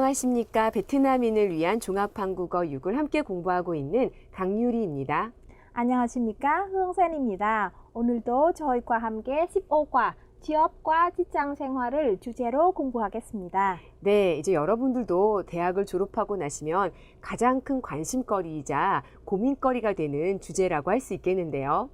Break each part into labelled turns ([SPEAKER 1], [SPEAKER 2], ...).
[SPEAKER 1] 안녕하십니까. 베트남인을 위한 종합한국어 6을 함께 공부하고 있는 강유리입니다.
[SPEAKER 2] 안녕하십니까. 흥센입니다. 오늘도 저희과 함께 15과 취업과 직장 생활을 주제로 공부하겠습니다.
[SPEAKER 1] 네, 이제 여러분들도 대학을 졸업하고 나시면 가장 큰 관심거리이자 고민거리가 되는 주제라고 할 수 있겠는데요.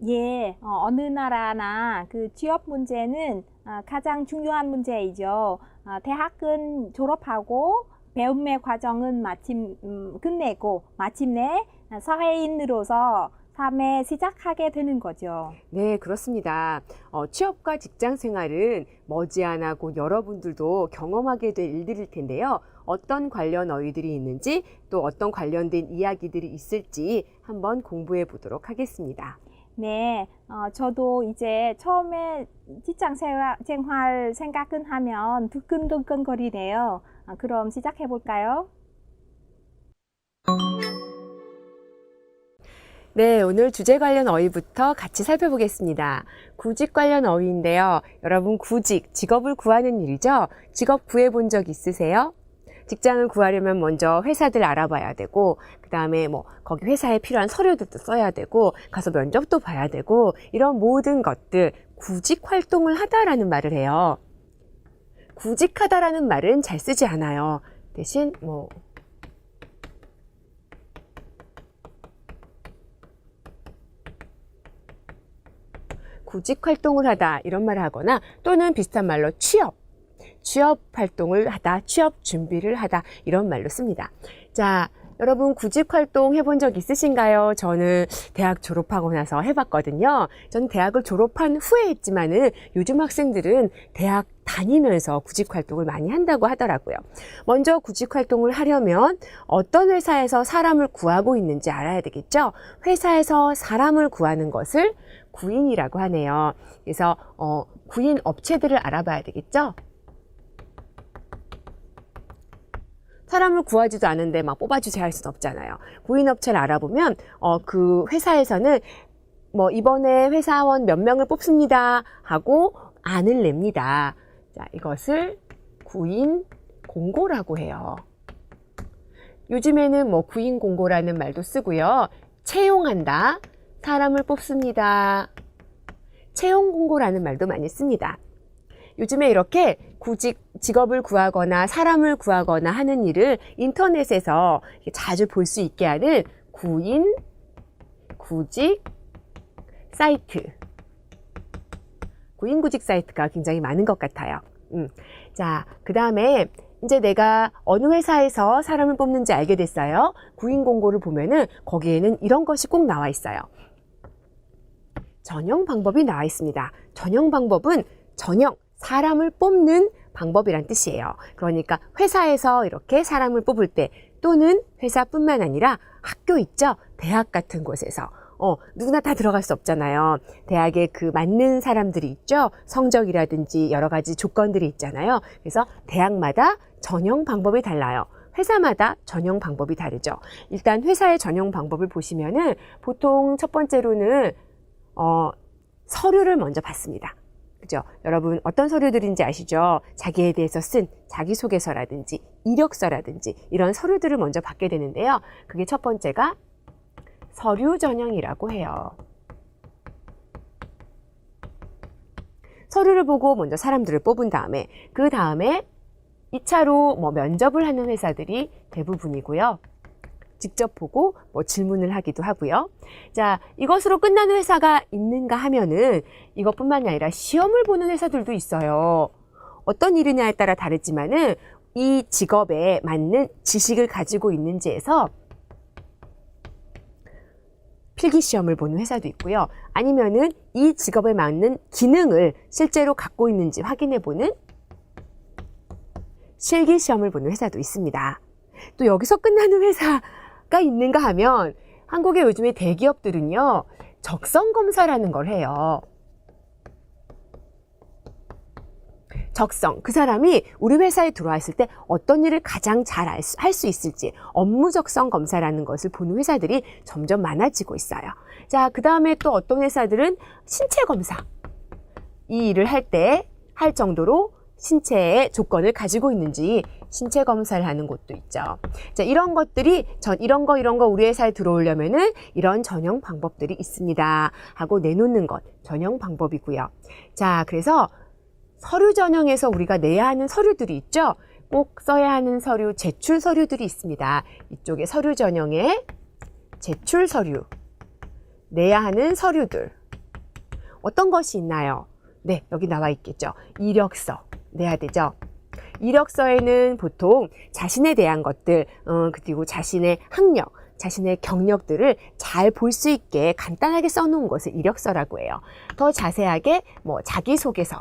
[SPEAKER 2] 예, 어느 나라나 그 취업 문제는 가장 중요한 문제이죠. 대학은 졸업하고 배움의 과정은 끝내고 마침내 사회인으로서 삶에 시작하게 되는 거죠.
[SPEAKER 1] 네, 그렇습니다. 취업과 직장 생활은 머지않아 곧 여러분들도 경험하게 될 일들일 텐데요. 어떤 관련 어휘들이 있는지 또 어떤 관련된 이야기들이 있을지 한번 공부해 보도록 하겠습니다.
[SPEAKER 2] 네, 저도 이제 처음에 직장 생활 생각은 하면 두근두근거리네요. 그럼 시작해 볼까요?
[SPEAKER 1] 네, 오늘 주제 관련 어휘부터 같이 살펴보겠습니다. 구직 관련 어휘인데요. 여러분, 구직, 직업을 구하는 일이죠? 직업 구해본 적 있으세요? 직장을 구하려면 먼저 회사들 알아봐야 되고, 그 다음에 거기 회사에 필요한 서류들도 써야 되고, 가서 면접도 봐야 되고, 이런 모든 것들, 구직 활동을 하다라는 말을 해요. 구직하다라는 말은 잘 쓰지 않아요. 대신 구직 활동을 하다 이런 말을 하거나 또는 비슷한 말로 취업 활동을 하다, 취업 준비를 하다 이런 말로 씁니다. 자, 여러분 구직 활동 해본 적 있으신가요? 저는 대학 졸업하고 나서 해봤거든요. 저는 대학을 졸업한 후에 했지만은 요즘 학생들은 대학 다니면서 구직 활동을 많이 한다고 하더라고요. 먼저 구직 활동을 하려면 어떤 회사에서 사람을 구하고 있는지 알아야 되겠죠? 회사에서 사람을 구하는 것을 구인이라고 하네요. 그래서 구인 업체들을 알아봐야 되겠죠? 사람을 구하지도 않은데 막 뽑아주세요 할 수는 없잖아요. 구인 업체를 알아보면 그 회사에서는 이번에 회사원 몇 명을 뽑습니다 하고 안을 냅니다. 자, 이것을 구인 공고라고 해요. 요즘에는 구인 공고라는 말도 쓰고요. 채용한다, 사람을 뽑습니다. 채용 공고라는 말도 많이 씁니다. 요즘에 이렇게 직업을 구하거나 사람을 구하거나 하는 일을 인터넷에서 자주 볼 수 있게 하는 구인, 구직 사이트. 구인, 구직 사이트가 굉장히 많은 것 같아요. 자, 그 다음에 이제 내가 어느 회사에서 사람을 뽑는지 알게 됐어요. 구인 공고를 보면은 거기에는 이런 것이 꼭 나와 있어요. 전형 방법이 나와 있습니다. 전형 방법은 사람을 뽑는 방법이란 뜻이에요. 그러니까 회사에서 이렇게 사람을 뽑을 때 또는 회사뿐만 아니라 학교 있죠? 대학 같은 곳에서 누구나 다 들어갈 수 없잖아요. 대학에 그 맞는 사람들이 있죠? 성적이라든지 여러 가지 조건들이 있잖아요. 그래서 대학마다 전형 방법이 달라요. 회사마다 전형 방법이 다르죠. 일단 회사의 전형 방법을 보시면은 보통 첫 번째로는 서류를 먼저 받습니다. 그죠? 여러분 어떤 서류들인지 아시죠? 자기에 대해서 쓴 자기소개서라든지 이력서라든지 이런 서류들을 먼저 받게 되는데요. 그게 첫 번째가 서류 전형이라고 해요. 서류를 보고 먼저 사람들을 뽑은 다음에 그 다음에 2차로 면접을 하는 회사들이 대부분이고요. 직접 보고 질문을 하기도 하고요. 자, 이것으로 끝나는 회사가 있는가 하면은 이것뿐만이 아니라 시험을 보는 회사들도 있어요. 어떤 일이냐에 따라 다르지만은 이 직업에 맞는 지식을 가지고 있는지에서 필기 시험을 보는 회사도 있고요. 아니면은 이 직업에 맞는 기능을 실제로 갖고 있는지 확인해 보는 실기 시험을 보는 회사도 있습니다. 또 여기서 끝나는 회사가 있는가 하면 한국의 요즘의 대기업들은요, 적성검사라는 걸 해요. 적성, 그 사람이 우리 회사에 들어왔을 때 어떤 일을 가장 잘 할 수 있을지 업무 적성 검사라는 것을 보는 회사들이 점점 많아지고 있어요. 자, 그 다음에 또 어떤 회사들은 신체 검사, 이 일을 할 때 할 정도로 신체의 조건을 가지고 있는지 신체 검사를 하는 곳도 있죠. 자, 이런 것들이 이런 거 우리 회사에 들어오려면은 이런 전형 방법들이 있습니다 하고 내놓는 것 전형 방법이고요. 자, 그래서 서류 전형에서 우리가 내야 하는 서류들이 있죠. 꼭 써야 하는 서류, 제출 서류들이 있습니다. 이쪽에 서류 전형에 제출 서류, 내야 하는 서류들 어떤 것이 있나요? 네, 여기 나와 있겠죠. 이력서 내야 되죠. 이력서에는 보통 자신에 대한 것들, 그리고 자신의 학력, 자신의 경력들을 잘 볼 수 있게 간단하게 써놓은 것을 이력서라고 해요. 더 자세하게 자기소개서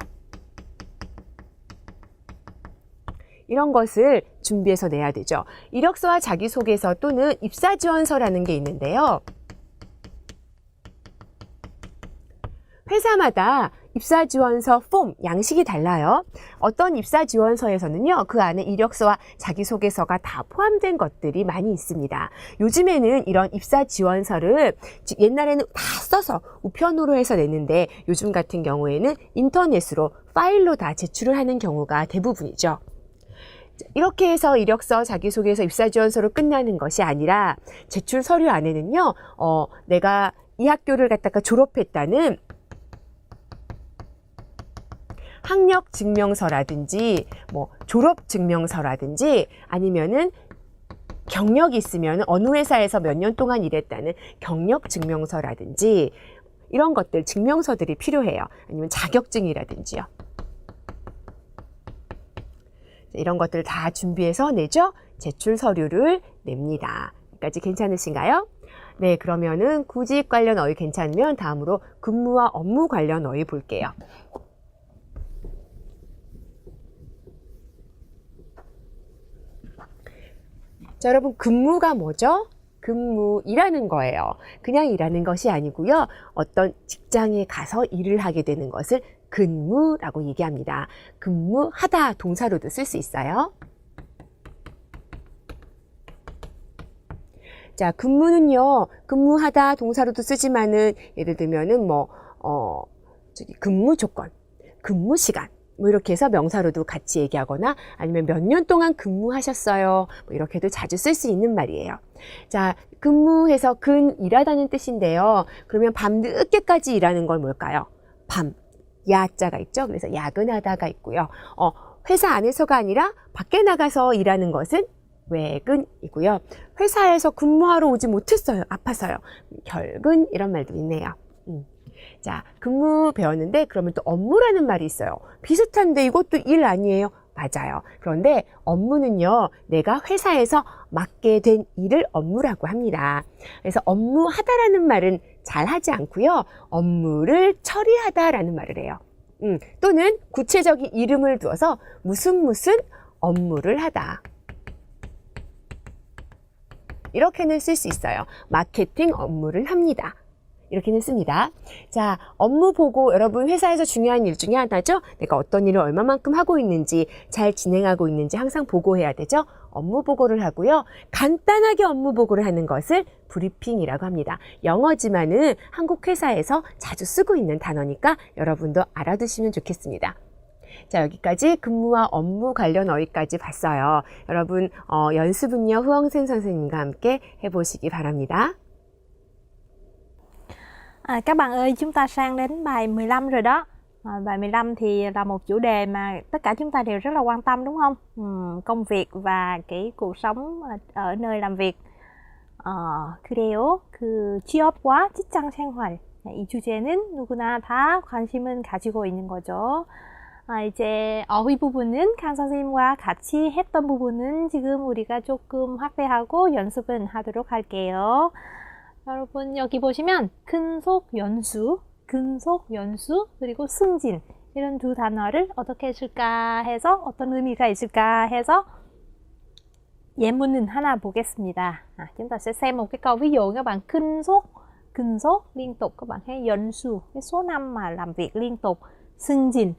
[SPEAKER 1] 이런 것을 준비해서 내야 되죠. 이력서와 자기소개서 또는 입사지원서라는 게 있는데요. 회사마다 입사지원서 폼, 양식이 달라요. 어떤 입사지원서에서는요, 그 안에 이력서와 자기소개서가 다 포함된 것들이 많이 있습니다. 요즘에는 이런 입사지원서를 옛날에는 다 써서 우편으로 해서 냈는데 요즘 같은 경우에는 인터넷으로 파일로 다 제출을 하는 경우가 대부분이죠. 이렇게 해서 이력서, 자기소개서, 입사지원서로 끝나는 것이 아니라 제출 서류 안에는요, 내가 이 학교를 갖다가 졸업했다는 학력 증명서라든지 졸업 증명서라든지 아니면은 경력이 있으면 어느 회사에서 몇 년 동안 일했다는 경력 증명서라든지 이런 것들 증명서들이 필요해요. 아니면 자격증이라든지요. 이런 것들 다 준비해서 내죠. 제출 서류를 냅니다. 여기까지 괜찮으신가요? 네, 그러면은 구직 관련 어휘 괜찮으면 다음으로 근무와 업무 관련 어휘 볼게요. 자, 여러분 근무가 뭐죠? 근무, 일하는 거예요. 그냥 일하는 것이 아니고요. 어떤 직장에 가서 일을 하게 되는 것을 근무라고 얘기합니다. 근무하다 동사로도 쓸 수 있어요. 자, 근무는요, 근무하다 동사로도 쓰지만은 예를 들면은 근무 조건, 근무 시간 이렇게 해서 명사로도 같이 얘기하거나 아니면 몇 년 동안 근무하셨어요. 이렇게도 자주 쓸 수 있는 말이에요. 자, 근무해서 일하다는 뜻인데요. 그러면 밤 늦게까지 일하는 건 뭘까요? 밤, 야자가 있죠. 그래서 야근하다가 있고요. 회사 안에서가 아니라 밖에 나가서 일하는 것은 외근이고요. 회사에서 근무하러 오지 못했어요. 아파서요. 결근 이런 말도 있네요. 자, 근무 배웠는데 그러면 또 업무라는 말이 있어요. 비슷한데 이것도 일 아니에요? 맞아요. 그런데 업무는요, 내가 회사에서 맡게 된 일을 업무라고 합니다. 그래서 업무하다라는 말은 잘하지 않고요. 업무를 처리하다라는 말을 해요. 또는 구체적인 이름을 두어서 무슨 업무를 하다. 이렇게는 쓸 수 있어요. 마케팅 업무를 합니다. 이렇게는 씁니다. 자, 업무 보고 여러분 회사에서 중요한 일 중에 하나죠. 내가 어떤 일을 얼마만큼 하고 있는지, 잘 진행하고 있는지 항상 보고해야 되죠. 업무 보고를 하고요. 간단하게 업무 보고를 하는 것을 브리핑이라고 합니다. 영어지만은 한국 회사에서 자주 쓰고 있는 단어니까 여러분도 알아두시면 좋겠습니다. 자, 여기까지 근무와 업무 관련 어휘까지 봤어요. 여러분 연습은요, 후엉생 선생님과 함께 해보시기 바랍니다.
[SPEAKER 2] Các bạn ơi, chúng ta sang đến bài 15 rồi đó. Bài 15 thì là một chủ đề mà tất cả chúng ta đều rất là quan tâm đúng không? Công việc và cái cuộc sống ở nơi làm việc. 그래요. 그 취업과 직장 생활. 이 주제는 누구나 다 관심은 가지고 있는 거죠. 이제 어휘 부분은 강 선생님과 같이 했던 부분은 지금 우리가 조금 확대하고 연습은 하도록 할게요. 여러분 여기 보시면 근속 연수, 그리고 승진 이런 두 단어를 어떻게 쓸까 해서 어떤 의미가 있을까 해서 예문은 하나 보겠습니다. Chúng ta sẽ xem một cái câu ví dụ các bạn. Kinh sốt liên tục, các bạn thấy 연수, cái số năm mà làm việc liên tục. 승진,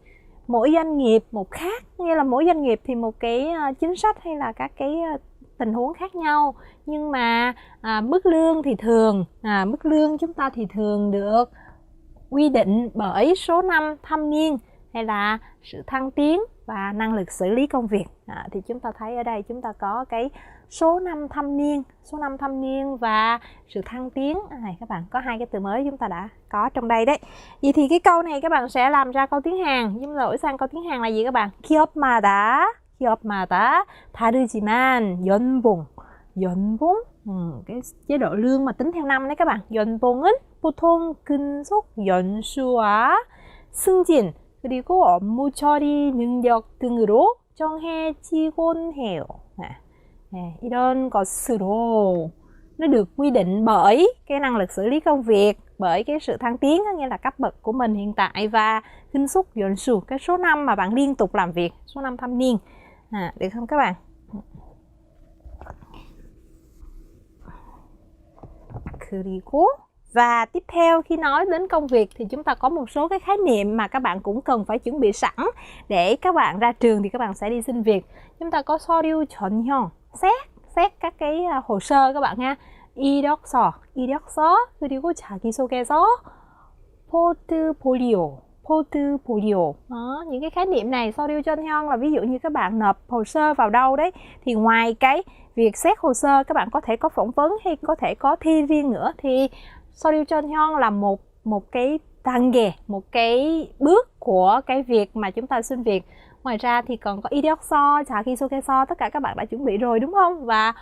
[SPEAKER 2] mỗi doanh nghiệp một khác, nghĩa là mỗi doanh nghiệp thì một cái chính sách hay là các cái tình huống khác nhau, nhưng mà mức lương thì thường mức lương chúng ta thì thường được quy định bởi số năm thâm niên hay là sự thăng tiến và năng lực xử lý công việc. Thì chúng ta thấy ở đây chúng ta có cái số năm thâm niên và sự thăng tiến. Này các bạn, có hai cái từ mới chúng ta đã có trong đây đấy. Vậy thì cái câu này các bạn sẽ làm ra câu tiếng Hàn. Chúng ta đổi sang câu tiếng Hàn là gì các bạn? 기업마다 다르지만 연봉 cái chế độ lương mà tính theo năm đấy các bạn. 연봉은 보통 근속 연수와 승진 그리고 업무 처리 능력 등으로 정해지곤 해요. 이런 것으로 nó được quy định bởi cái năng lực xử lý công việc, bởi cái sự thăng tiến, nghĩa là cấp bậc của mình hiện tại, và 근속 연수, cái số năm mà bạn liên tục làm việc, số năm thâm niên. Được không các bạn? 그리고 và tiếp theo khi nói đến công việc thì chúng ta có một số cái khái niệm mà các bạn cũng cần phải chuẩn bị sẵn để các bạn ra trường thì các bạn sẽ đi xin việc. Chúng ta có 서류 전형, xét các cái hồ sơ các bạn ha. 이력서, 그리고 자기소개서, portfolio. Đó, những cái khái niệm này, 서류 전형 là ví dụ như các bạn nộp hồ sơ vào đâu đấy, thì ngoài cái việc xét hồ sơ các bạn có thể có phỏng vấn hay có thể có thi riêng nữa, thì 서류 전형 là một cái 단계, một cái bước của cái việc mà chúng ta xin việc. Ngoài ra thì còn có 이력서, 자기소개서, tất cả các bạn đã chuẩn bị rồi đúng không? Và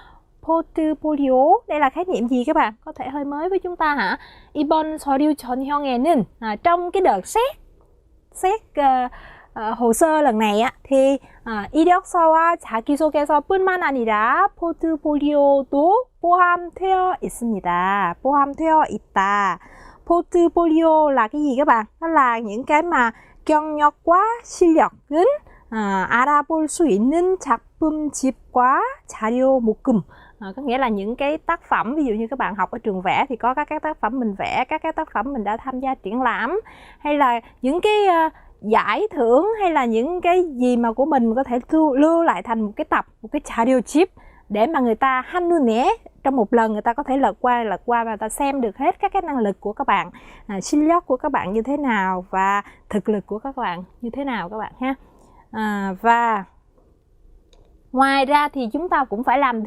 [SPEAKER 2] portfolio, đây là khái niệm gì các bạn? Có thể hơi mới với chúng ta hả? 이번 서류 전형에는 trong cái đợt xét hồ sơ lần này á, thì 이력서와 자기소개서뿐만 아니라 포트폴리오도 포함되어 있습니다. 포함되어 있다. Portfolio là cái gì các bạn? Đó là những cái mà 경력과 실력은 알아볼 수 있는 작품집과 자료 묶음. Có nghĩa là những cái tác phẩm, ví dụ như các bạn học ở trường vẽ thì có các cái tác phẩm mình vẽ, các cái tác phẩm mình đã tham gia triển lãm, hay là những cái giải thưởng, hay là những cái gì mà của mình có thể lưu lại thành một cái tập, một cái 자료집 để mà người ta 한눈에 trong một lần người ta có thể lật qua và người ta xem được hết các cái năng lực của các bạn, 실력 của các bạn như thế nào và thực lực của các bạn như thế nào các bạn ha. Và ngoài ra thì chúng ta cũng phải làm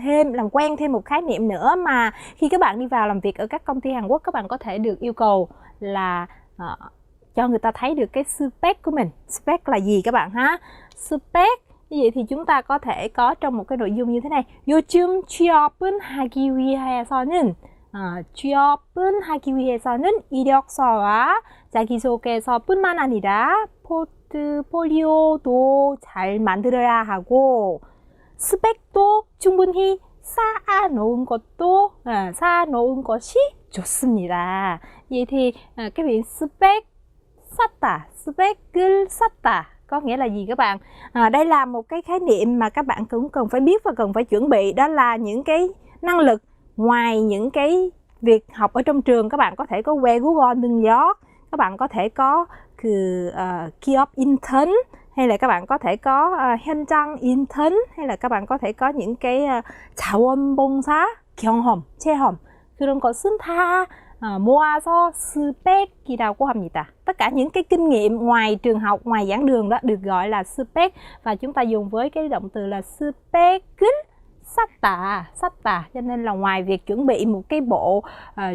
[SPEAKER 2] quen thêm một khái niệm nữa mà khi các bạn đi vào làm việc ở các công ty Hàn Quốc các bạn có thể được yêu cầu là cho người ta thấy được cái spec của mình. Spec là gì các bạn ha? Spec như vậy thì chúng ta có thể có trong một cái nội dung như thế này. 요즘 취업은 하기 위해서는 이력서와 자기소개서뿐만 아니라 포트폴리오도 잘 만들어야 하고 스펙도 충분히 쌓아놓은 것이 좋습니다. Vậy thì cái việc spec을 쌓다 có nghĩa là gì các bạn? Đây là một cái khái niệm mà các bạn cũng cần phải biết và cần phải chuẩn bị. Đó là những cái năng lực ngoài những cái việc học ở trong trường. Các bạn có thể có 외국어 능력, các bạn có thể có 기업 intern, hay là các bạn có thể có 현장 intern, hay là các bạn có thể có những cái 자원봉사 체험. 그런 것은 다 모아서 스펙이라고 합니다. Tất cả những cái kinh nghiệm ngoài trường học, ngoài giảng đường đó được gọi là spec, và chúng ta dùng với cái động từ là 스펙을 쌓다. Cho nên là ngoài việc chuẩn bị một cái bộ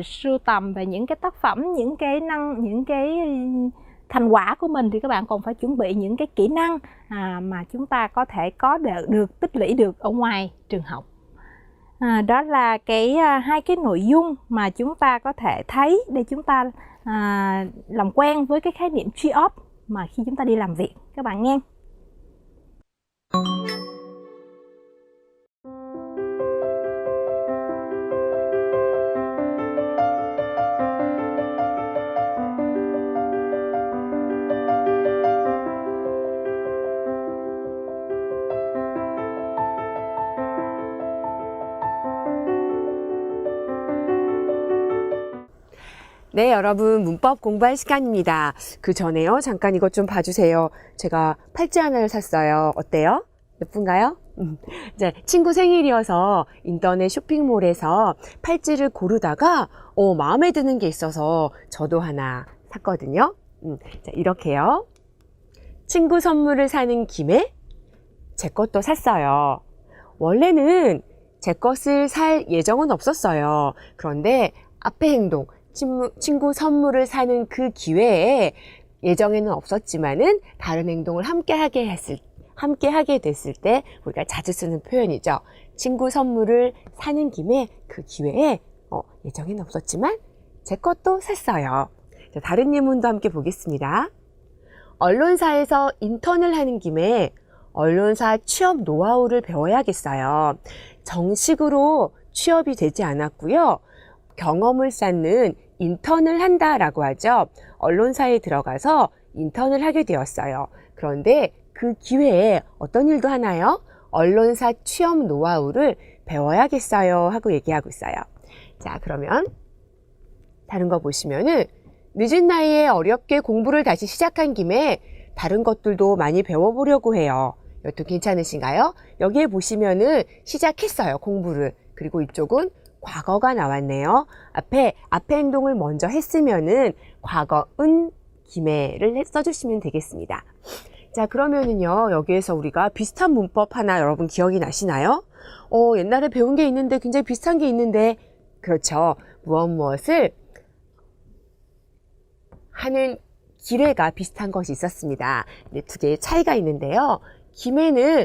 [SPEAKER 2] sưu tầm về những cái tác phẩm, những cái thành quả của mình, thì các bạn còn phải chuẩn bị những cái kỹ năng mà chúng ta có thể có được tích lũy được ở ngoài trường học. Đó là hai cái nội dung mà chúng ta có thể thấy để chúng ta làm quen với cái khái niệm 취업 mà khi chúng ta đi làm việc các bạn nghe.
[SPEAKER 1] 네, 여러분 문법 공부할 시간입니다. 그 전에요. 잠깐 이것 좀 봐주세요. 제가 팔찌 하나를 샀어요. 어때요? 예쁜가요? 이제 친구 생일이어서 인터넷 쇼핑몰에서 팔찌를 고르다가 마음에 드는 게 있어서 저도 하나 샀거든요. 자, 이렇게요. 친구 선물을 사는 김에 제 것도 샀어요. 원래는 제 것을 살 예정은 없었어요. 그런데 앞의 행동, 친구 선물을 사는 그 기회에 예정에는 없었지만은 다른 행동을 함께 하게 됐을 때 우리가 자주 쓰는 표현이죠. 친구 선물을 사는 김에 그 기회에 예정에는 없었지만 제 것도 샀어요. 자, 다른 예문도 함께 보겠습니다. 언론사에서 인턴을 하는 김에 언론사 취업 노하우를 배워야겠어요. 정식으로 취업이 되지 않았고요. 경험을 쌓는 인턴을 한다라고 하죠. 언론사에 들어가서 인턴을 하게 되었어요. 그런데 그 기회에 어떤 일도 하나요? 언론사 취업 노하우를 배워야겠어요 하고 얘기하고 있어요. 자, 그러면 다른 거 보시면은 늦은 나이에 어렵게 공부를 다시 시작한 김에 다른 것들도 많이 배워보려고 해요. 이것도 괜찮으신가요? 여기에 보시면은 시작했어요, 공부를. 그리고 이쪽은 과거가 나왔네요. 앞에 행동을 먼저 했으면은 과거은 김에를 써주시면 되겠습니다. 자, 그러면은요, 여기에서 우리가 비슷한 문법 하나 여러분 기억이 나시나요? 옛날에 배운 게 있는데 굉장히 비슷한 게 있는데, 그렇죠. 무엇을 하는 기회가 비슷한 것이 있었습니다. 두 개의 차이가 있는데요. 김에는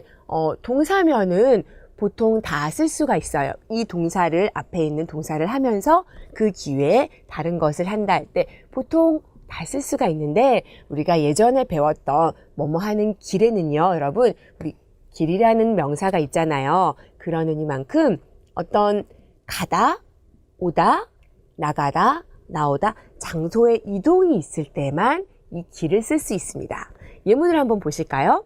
[SPEAKER 1] 동사면은 보통 다 쓸 수가 있어요. 이 동사를 앞에 있는 동사를 하면서 그 기회에 다른 것을 한다 할 때 보통 다 쓸 수가 있는데 우리가 예전에 배웠던 뭐뭐 하는 길에는요, 여러분, 우리 길이라는 명사가 있잖아요. 그런 의미만큼 어떤 가다, 오다, 나가다, 나오다, 장소의 이동이 있을 때만 이 길을 쓸 수 있습니다. 예문을 한번 보실까요?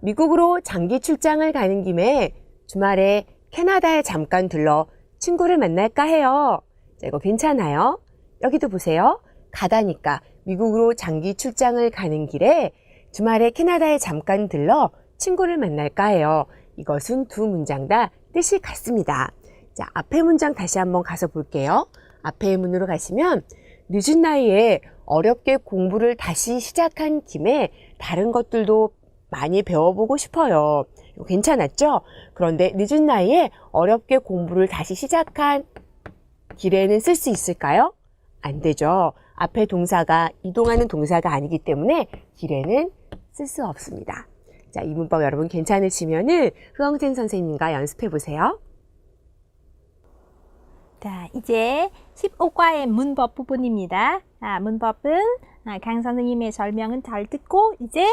[SPEAKER 1] 미국으로 장기 출장을 가는 김에 주말에 캐나다에 잠깐 들러 친구를 만날까 해요. 자, 이거 괜찮아요? 여기도 보세요. 가다니까 미국으로 장기 출장을 가는 길에 주말에 캐나다에 잠깐 들러 친구를 만날까 해요. 이것은 두 문장 다 뜻이 같습니다. 자, 앞에 문장 다시 한번 가서 볼게요. 앞에 문으로 가시면 늦은 나이에 어렵게 공부를 다시 시작한 김에 다른 것들도 많이 배워보고 싶어요. 이거 괜찮았죠? 그런데 늦은 나이에 어렵게 공부를 다시 시작한 길에는 쓸 수 있을까요? 안 되죠. 앞에 동사가 이동하는 동사가 아니기 때문에 길에는 쓸 수 없습니다. 자, 이 문법 여러분 괜찮으시면은 흐엉생 선생님과 연습해 보세요.
[SPEAKER 2] 자, 이제 15과의 문법 부분입니다. 문법은 강 선생님의 설명은 잘 듣고 이제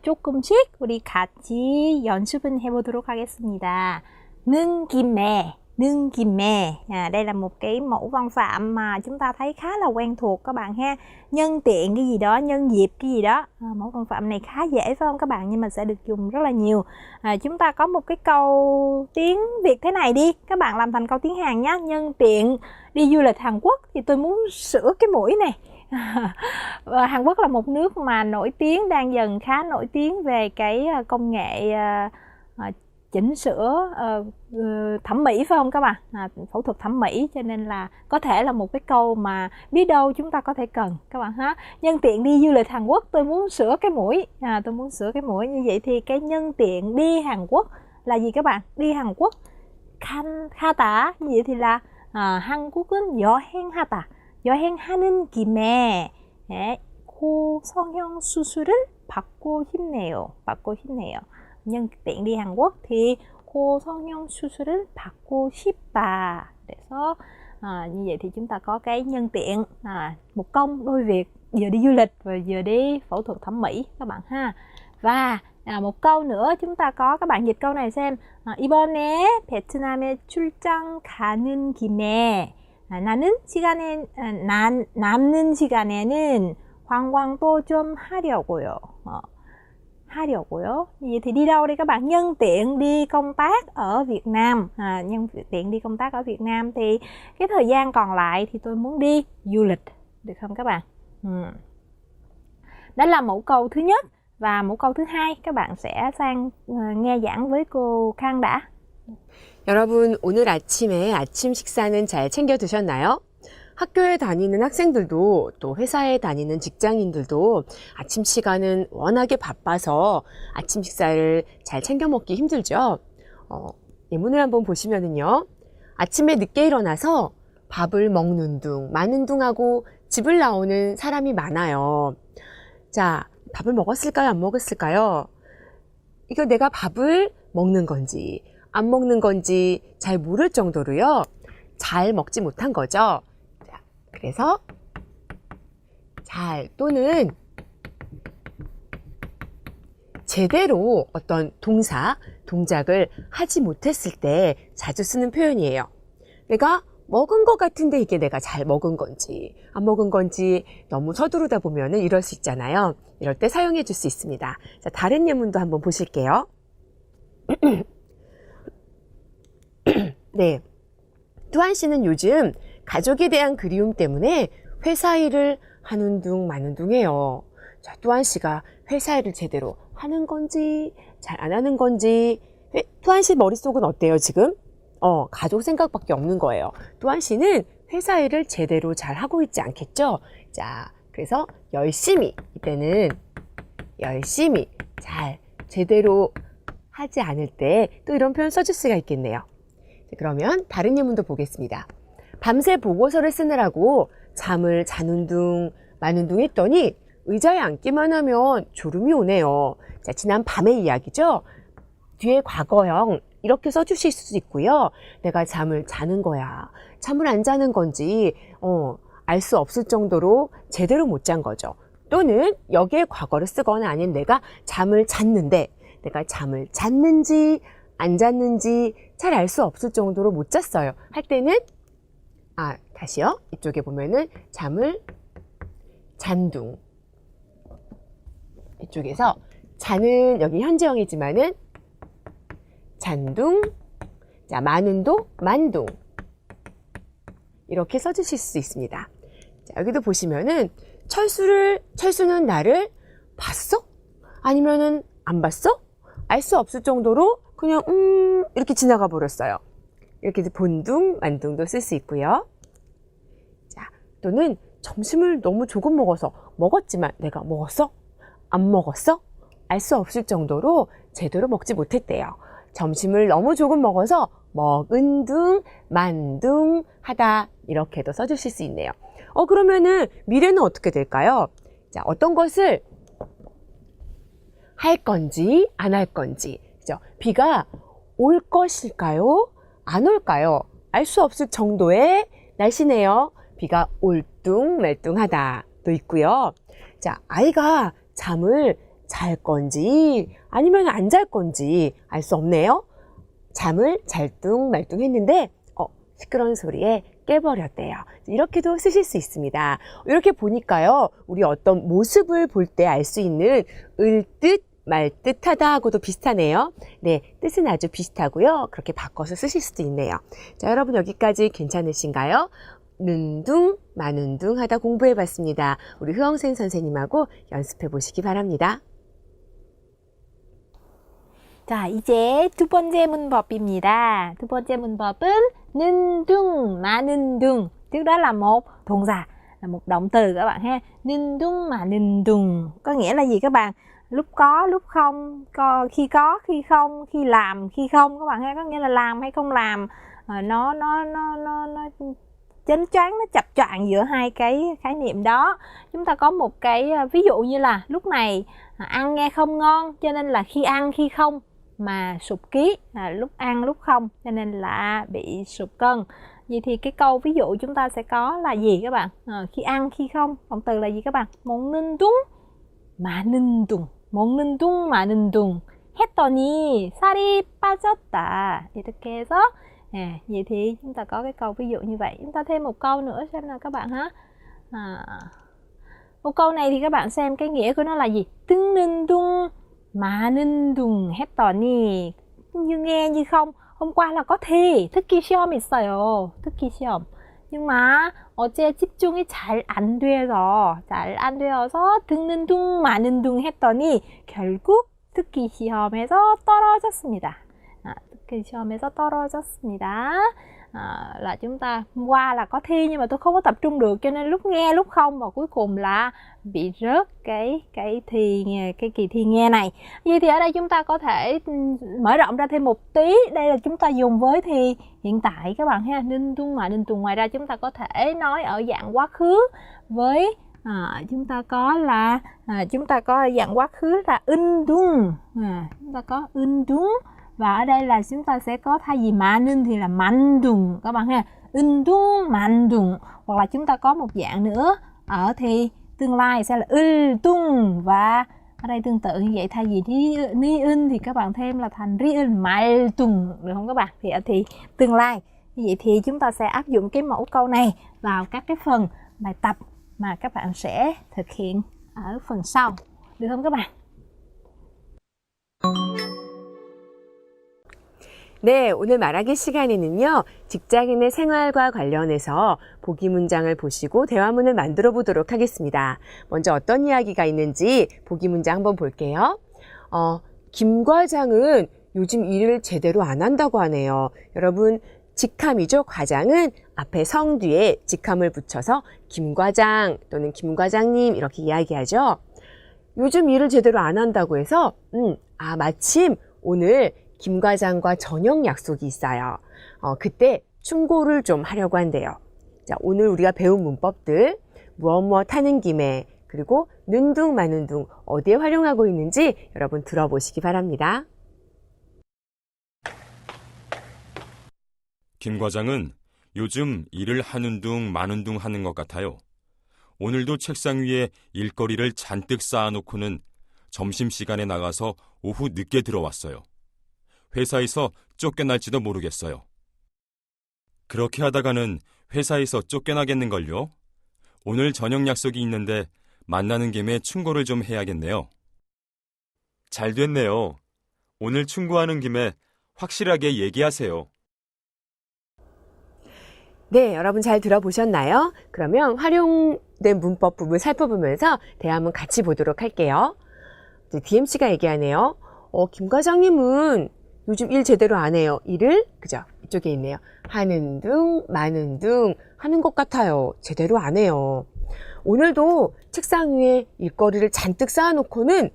[SPEAKER 2] 조금씩 우리 같이 연습은 해보도록 ha겠습니다. Nâng 김에, nâng 김에. Đây là một cái mẫu văn phạm mà chúng ta thấy khá là quen thuộc các bạn ha. Nhân tiện cái gì đó, nhân dịp cái gì đó. Mẫu văn phạm này khá dễ phải không các bạn, nhưng mà sẽ được dùng rất là nhiều. Chúng ta có một cái câu tiếng Việt thế này đi, các bạn làm thành câu tiếng Hàn nhé. Nhân tiện đi du lịch Hàn Quốc thì tôi muốn sửa cái mũi này. Hàn Quốc là một nước mà nổi tiếng, đang dần khá nổi tiếng về cái công nghệ chỉnh sửa thẩm mỹ phải không các bạn, phẫu thuật thẩm mỹ, cho nên là có thể là một cái câu mà biết đâu chúng ta có thể cần các bạn ha. Nhân tiện đi du lịch Hàn Quốc tôi muốn sửa cái mũi, tôi muốn sửa cái mũi. Như vậy thì cái nhân tiện đi Hàn Quốc là gì các bạn? Đi Hàn Quốc 하다, như vậy thì là 한국은 여행하다, 여행하는 김에 코 성형 수술을 받고 싶네요. 받고 싶네요. nhân tiện đi Hàn Quốc thì cô 성형 수술을 받고 싶다. 그래서 như vậy thì chúng ta có cái nhân tiện, một công đôi việc, vừa đi du lịch và vừa đi phẫu thuật thẩm mỹ các bạn ha. Và một câu nữa chúng ta có, các bạn dịch câu này xem. 이번에 베트남에 출장 가는 김에 남는 시간에는 관광도 좀 하려고요. 하려고요. Vậy thì đi đâu đây các bạn? Nhân tiện đi công tác ở Việt Nam. Nhân tiện đi công tác ở Việt Nam thì cái thời gian còn lại thì tôi muốn đi du lịch. Được không các bạn? Đó là mẫu câu thứ nhất. Và mẫu câu thứ hai các bạn sẽ sang nghe giảng với cô Khang đã.
[SPEAKER 1] 여러분, 오늘 아침에 아침 식사는 잘 챙겨 드셨나요? 학교에 다니는 학생들도 또 회사에 다니는 직장인들도 아침 시간은 워낙에 바빠서 아침 식사를 잘 챙겨 먹기 힘들죠. 예문을 한번 보시면은요. 아침에 늦게 일어나서 밥을 먹는 둥, 마는 둥 하고 집을 나오는 사람이 많아요. 자, 밥을 먹었을까요? 안 먹었을까요? 이거 내가 밥을 먹는 건지 안 먹는 건지 잘 모를 정도로요. 잘 먹지 못한 거죠. 자, 그래서 잘 또는 제대로 어떤 동작을 하지 못했을 때 자주 쓰는 표현이에요. 내가 먹은 것 같은데 이게 내가 잘 먹은 건지 안 먹은 건지 너무 서두르다 보면은 이럴 수 있잖아요. 이럴 때 사용해 줄 수 있습니다. 자, 다른 예문도 한번 보실게요. 네. 뚜한 씨는 요즘 가족에 대한 그리움 때문에 회사 일을 하는 둥 마는 둥 해요. 자, 뚜한 씨가 회사 일을 제대로 하는 건지 잘 안 하는 건지 뚜한 씨 머릿속은 어때요 지금? 가족 생각밖에 없는 거예요. 뚜한 씨는 회사 일을 제대로 잘 하고 있지 않겠죠? 자, 그래서 열심히 이때는 열심히 잘 제대로 하지 않을 때 또 이런 표현 써줄 수가 있겠네요. 그러면 다른 예문도 보겠습니다. 밤새 보고서를 쓰느라고 잠을 자는 둥 마는 둥 했더니 의자에 앉기만 하면 졸음이 오네요. 자, 지난 밤의 이야기죠. 뒤에 과거형 이렇게 써주실 수도 있고요. 내가 잠을 자는 거야. 잠을 안 자는 건지 알 수 없을 정도로 제대로 못 잔 거죠. 또는 여기에 과거를 쓰거나 아니면 내가 잠을 잤는데 내가 잠을 잤는지 안 잤는지 잘 알 수 없을 정도로 못 잤어요. 할 때는 다시요. 이쪽에 보면은 잠을 잔둥. 이쪽에서 자는 여기 현재형이지만은 잔둥, 자, 마는도 만둥. 이렇게 써주실 수 있습니다. 자, 여기도 보시면은 철수는 나를 봤어? 아니면은 안 봤어? 알 수 없을 정도로 그냥 이렇게 지나가 버렸어요. 이렇게 본둥, 만둥도 쓸 수 있고요. 자, 또는 점심을 너무 조금 먹어서 먹었지만 내가 먹었어? 안 먹었어? 알 수 없을 정도로 제대로 먹지 못했대요. 점심을 너무 조금 먹어서 먹은 둥, 만둥 하다 이렇게도 써주실 수 있네요. 그러면은 미래는 어떻게 될까요? 자, 어떤 것을 할 건지 안 할 건지, 그죠? 비가 올 것일까요? 안 올까요? 알 수 없을 정도의 날씨네요. 비가 올뚱말뚱하다도 있고요. 자, 아이가 잠을 잘 건지 아니면 안 잘 건지 알 수 없네요. 잠을 잘뚱말뚱 했는데 시끄러운 소리에 깨버렸대요. 이렇게도 쓰실 수 있습니다. 이렇게 보니까요, 우리 어떤 모습을 볼 때 알 수 있는 을듯 말듯하다 하고도 비슷하네요. 네, 뜻은 아주 비슷하고요. 그렇게 바꿔서 쓰실 수도 있네요. 자, 여러분 여기까지 괜찮으신가요? 는둥 마는둥 하다 공부해봤습니다. 우리 흐엉생 선생님하고 연습해 보시기 바랍니다.
[SPEAKER 2] 자, 이제 두 번째 문법입니다. 두 번째 문법은 는 둥, 마는 둥. Trước đó là một thuần giả, là một động từ các bạn ha. Ninh đung mà ninh đùng. Có nghĩa là gì các bạn? Lúc có, lúc không, khi có, khi không, khi làm, khi không các bạn ha. Có nghĩa là làm hay không làm, nó chênh choáng, nó chập choạng giữa hai cái khái niệm đó. Chúng ta có một cái ví dụ như là lúc này ăn nghe không ngon, cho nên là khi ăn, khi không mà sụt ký, lúc ăn lúc không cho nên là bị sụt cân. Vậy thì cái câu ví dụ chúng ta sẽ có là gì các bạn? Khi ăn, khi không, động từ là gì các bạn? 먹는 둥, 마는 둥. 먹는 둥, 마는 둥 했더니 살이 빠졌다. 이렇게 해서 vậy thì chúng ta có cái câu ví dụ như vậy. Chúng ta thêm một câu nữa xem nào các bạn ha. Một câu này thì các bạn xem cái nghĩa của nó là gì? 뜨는 둥, 마는 둥 했더니, như nghe như không. Hôm qua là có thi, 특기 시험 있어요. 특기 시험. Nhưng mà 어제 집중이 잘 안 되어서 듣는 둥 마는 둥 했더니 결국 특기 시험에서 떨어졌습니다. 특기 시험에서 떨어졌습니다. là chúng ta qua là có thi nhưng mà tôi không có tập trung được, cho nên lúc nghe lúc không, và cuối cùng là bị rớt cái kỳ thi nghe này. Vậy thì ở đây chúng ta có thể mở rộng ra thêm một tí. Đây là chúng ta dùng với thì hiện tại các bạn ha, ninh tung mà ninh tung. Ngoài ra chúng ta có thể nói ở dạng quá khứ với chúng ta có dạng quá khứ là undung, chúng ta có undung, và ở đây là chúng ta sẽ có thay vì 많은 thì là 만둥 các bạn ha, undung 만둥. Hoặc là chúng ta có một dạng nữa ở thì tương lai sẽ là tung, và ở đây tương tự như vậy, thay vì ni thì các bạn thêm là thành riên maltung, được không các bạn? Thì ở thì tương lai. Như vậy thì chúng ta sẽ áp dụng cái mẫu câu này vào các cái phần bài tập mà các bạn sẽ thực hiện ở phần sau, được không các bạn?
[SPEAKER 1] 네, 오늘 말하기 시간에는요, 직장인의 생활과 관련해서 보기 문장을 보시고 대화문을 만들어 보도록 하겠습니다. 먼저 어떤 이야기가 있는지 보기 문장 한번 볼게요. 김 과장은 요즘 일을 제대로 안 한다고 하네요. 여러분, 직함이죠. 과장은 앞에 성 뒤에 직함을 붙여서 김 과장 또는 김 과장님 이렇게 이야기하죠. 요즘 일을 제대로 안 한다고 해서 마침 오늘 김 과장과 저녁 약속이 있어요. 그때 충고를 좀 하려고 한대요. 자, 오늘 우리가 배운 문법들 무엇 하는 김에, 그리고 는둥 마는 둥 어디에 활용하고 있는지 여러분 들어보시기 바랍니다.
[SPEAKER 3] 김 과장은 요즘 일을 하는 둥 마는 둥 하는 것 같아요. 오늘도 책상 위에 일거리를 잔뜩 쌓아놓고는 점심시간에 나가서 오후 늦게 들어왔어요. 회사에서 쫓겨날지도 모르겠어요. 그렇게 하다가는 회사에서 쫓겨나겠는걸요? 오늘 저녁 약속이 있는데 만나는 김에 충고를 좀 해야겠네요. 잘 됐네요. 오늘 충고하는 김에 확실하게 얘기하세요.
[SPEAKER 1] 네, 여러분 잘 들어보셨나요? 그러면 활용된 문법 부분 살펴보면서 대화문 같이 보도록 할게요. DMC가 얘기하네요. 김 과장님은 요즘 일 제대로 안 해요. 일을, 그죠? 이쪽에 있네요. 하는 둥, 마는 둥 하는 것 같아요. 제대로 안 해요. 오늘도 책상 위에 일거리를 잔뜩 쌓아놓고는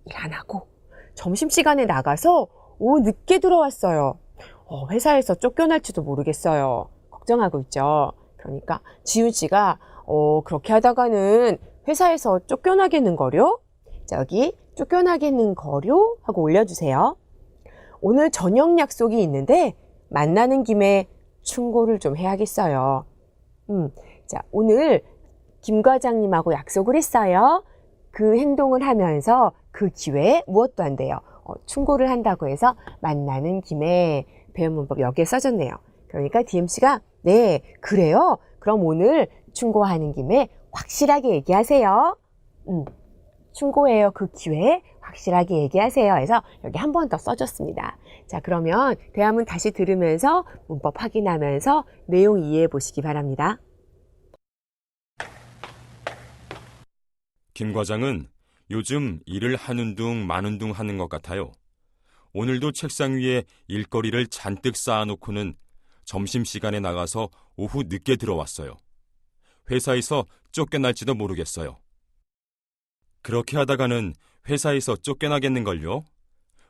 [SPEAKER 1] 일 안 하고 점심시간에 나가서 오후 늦게 들어왔어요. 회사에서 쫓겨날지도 모르겠어요. 걱정하고 있죠. 그러니까 지훈 씨가 그렇게 하다가는 회사에서 쫓겨나겠는거려? 자, 여기 쫓겨나겠는거려? 하고 올려주세요. 오늘 저녁 약속이 있는데 만나는 김에 충고를 좀 해야겠어요. 자, 오늘 김 과장님하고 약속을 했어요. 그 행동을 하면서 그 기회에 무엇도 안 돼요. 충고를 한다고 해서 만나는 김에 배운 문법 여기에 써졌네요. 그러니까 DMC가 네, 그래요? 그럼 오늘 충고하는 김에 확실하게 얘기하세요. 충고해요. 그 기회에 확실하게 얘기하세요. 해서 여기 한 번 더 써줬습니다. 자, 그러면 대화문 다시 들으면서 문법 확인하면서 내용 이해해 보시기 바랍니다.
[SPEAKER 3] 김 과장은 요즘 일을 하는 둥 마는 둥 하는 것 같아요. 오늘도 책상 위에 일거리를 잔뜩 쌓아놓고는 점심시간에 나가서 오후 늦게 들어왔어요. 회사에서 쫓겨날지도 모르겠어요. 그렇게 하다가는 회사에서 쫓겨나겠는걸요?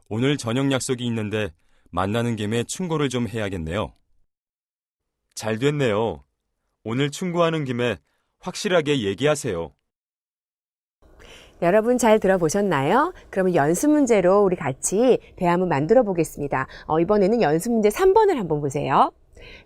[SPEAKER 3] 오늘 저녁 약속이 있는데 만나는 김에 충고를 좀 해야겠네요. 잘 됐네요. 오늘 충고하는 김에 확실하게 얘기하세요.
[SPEAKER 1] 여러분 잘 들어보셨나요? 그러면 연습 문제로 우리 같이 대화문 만들어 보겠습니다. 이번에는 연습 문제 3번을 한번 보세요.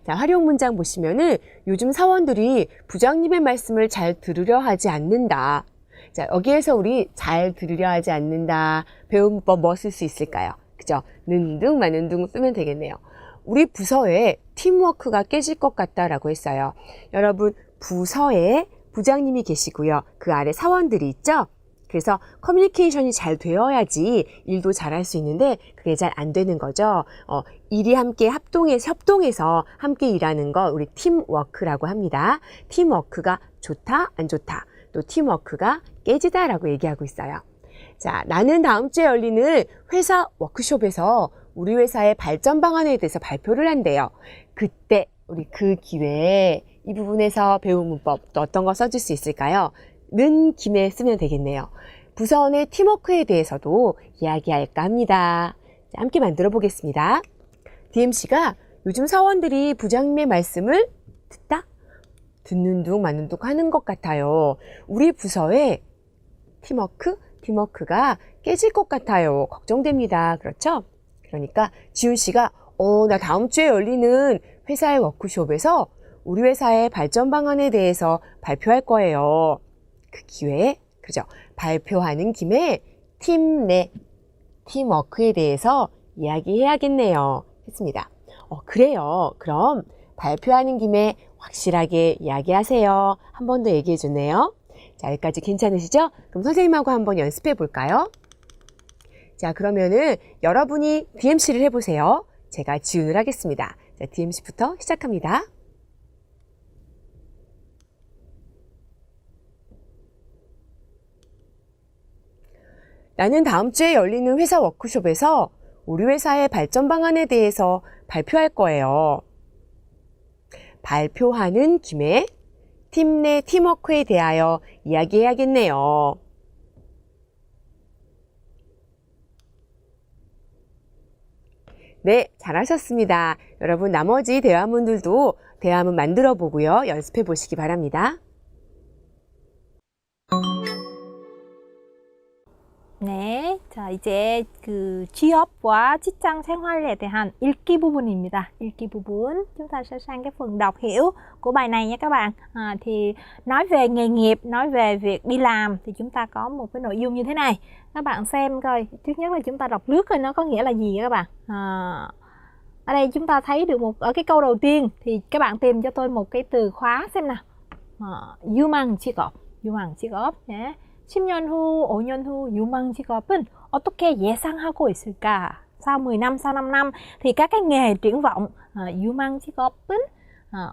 [SPEAKER 1] 자, 활용 문장 보시면은 요즘 사원들이 부장님의 말씀을 잘 들으려 하지 않는다. 자, 여기에서 우리 잘 들으려 하지 않는다. 배운 문법 뭐 쓸 수 있을까요? 그죠? 는 둥, 마는 둥 쓰면 되겠네요. 우리 부서에 팀워크가 깨질 것 같다라고 했어요. 여러분, 부서에 부장님이 계시고요. 그 아래 사원들이 있죠? 그래서 커뮤니케이션이 잘 되어야지 일도 잘할 수 있는데 그게 잘 안 되는 거죠. 일이 함께 협동해서 함께 일하는 거 우리 팀워크라고 합니다. 팀워크가 좋다, 안 좋다. 또 팀워크가 깨지다라고 얘기하고 있어요. 자, 나는 다음 주에 열리는 회사 워크숍에서 우리 회사의 발전 방안에 대해서 발표를 한대요. 그때 우리 그 기회에 이 부분에서 배운 문법 또 어떤 거 써줄 수 있을까요? 는 김에 쓰면 되겠네요. 부서 내 팀워크에 대해서도 이야기할까 합니다. 자, 함께 만들어 보겠습니다. DMC가 요즘 사원들이 부장님의 말씀을 듣는 둥 마는 둥 하는 것 같아요. 우리 부서의 팀워크가 깨질 것 같아요. 걱정됩니다. 그렇죠? 그러니까 지훈 씨가 나 다음 주에 열리는 회사의 워크숍에서 우리 회사의 발전 방안에 대해서 발표할 거예요. 그 기회에 그죠? 발표하는 김에 팀 내 팀워크에 대해서 이야기해야겠네요. 했습니다. 그래요. 그럼 발표하는 김에 확실하게 이야기하세요. 한 번 더 얘기해 주네요. 자, 여기까지 괜찮으시죠? 그럼 선생님하고 한번 연습해 볼까요? 자, 그러면은 여러분이 DMC를 해보세요. 제가 지훈을 하겠습니다. 자, DMC부터 시작합니다. 나는 다음 주에 열리는 회사 워크숍에서 우리 회사의 발전 방안에 대해서 발표할 거예요. 발표하는 김에 팀 내 팀워크에 대하여 이야기해야겠네요. 네, 잘하셨습니다. 여러분 나머지 대화문들도 대화문 만들어 보고요. 연습해 보시기 바랍니다.
[SPEAKER 2] 네, 자 이제 그 취업과 직장 생활에 대한 읽기 부분입니다. 읽기 부분 chúng ta sẽ sang cái phần đọc hiểu của bài này nha các bạn. Thì nói về nghề nghiệp, nói về việc đi làm thì chúng ta có một cái nội dung như thế này. Các bạn xem coi, trước nhất là chúng ta đọc lướt coi nó có nghĩa là gì các bạn. Ở đây chúng ta thấy được ở cái câu đầu tiên thì các bạn tìm cho tôi một cái từ khóa xem nào. 유망 직업 nhé. 10년 후, 5년 후 유망 직업은 어떻게 예상하고 있을까? Sau 10 năm, sau 5 năm thì các cái nghề triển vọng 유망 직업은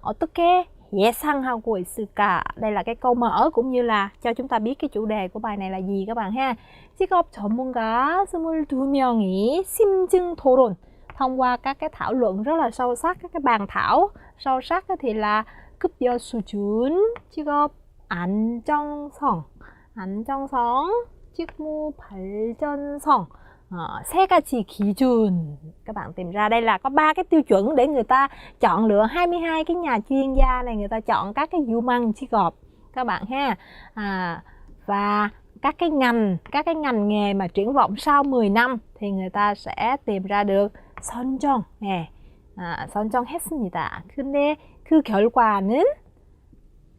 [SPEAKER 2] 어떻게 예상하고 있을까? Đây là cái câu mở cũng như là cho chúng ta biết cái chủ đề của bài này là gì các bạn ha. 직업 전문가 22명이 심층 토론 thông qua các cái thảo luận rất là sâu sắc, các cái bàn thảo sâu sắc thì là 급여 수준, 직업 안정성, 직무 발전성, 세 가지 기준. Các bạn tìm ra đây là có 3 cái tiêu chuẩn để người ta chọn lựa 22 cái nhà chuyên gia này, người ta chọn các cái 유망 직업 các bạn ha. Và các cái ngành nghề mà triển vọng sau 10 năm thì người ta sẽ tìm ra được 선정. 선정했습니다. 근데 그 결과는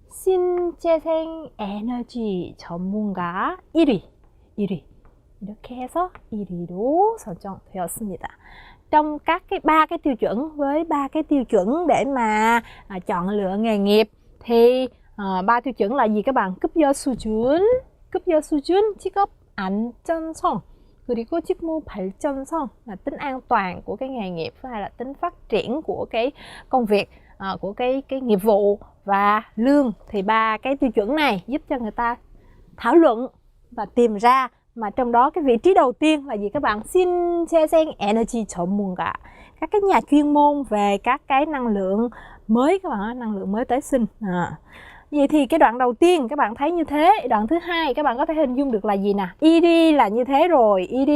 [SPEAKER 2] 신재생 에너지 전문가 1위 이렇게 해서 1위로 선정되었습니다. Trong các cái 3 cái tiêu chuẩn, với 3 cái tiêu chuẩn để mà chọn lựa nghề nghiệp thì 3 tiêu chuẩn là gì các bạn? 급여 수준, 직업 안전성, 그리고 직무 발전성 là tính an toàn của cái nghề nghiệp hay là tính phát triển của cái công việc, của cái nghiệp vụ và lương. Thì 3 cái tiêu chuẩn này giúp cho người ta thảo luận và tìm ra, mà trong đó cái vị trí đầu tiên là gì các bạn? 신재생 에너지 전문가, các cái nhà chuyên môn về các cái năng lượng mới các bạn, năng lượng mới tái sinh. Vậy thì cái đoạn đầu tiên các bạn thấy như thế, đoạn thứ hai các bạn có thể hình dung được là gì nè? ED là như thế rồi, ED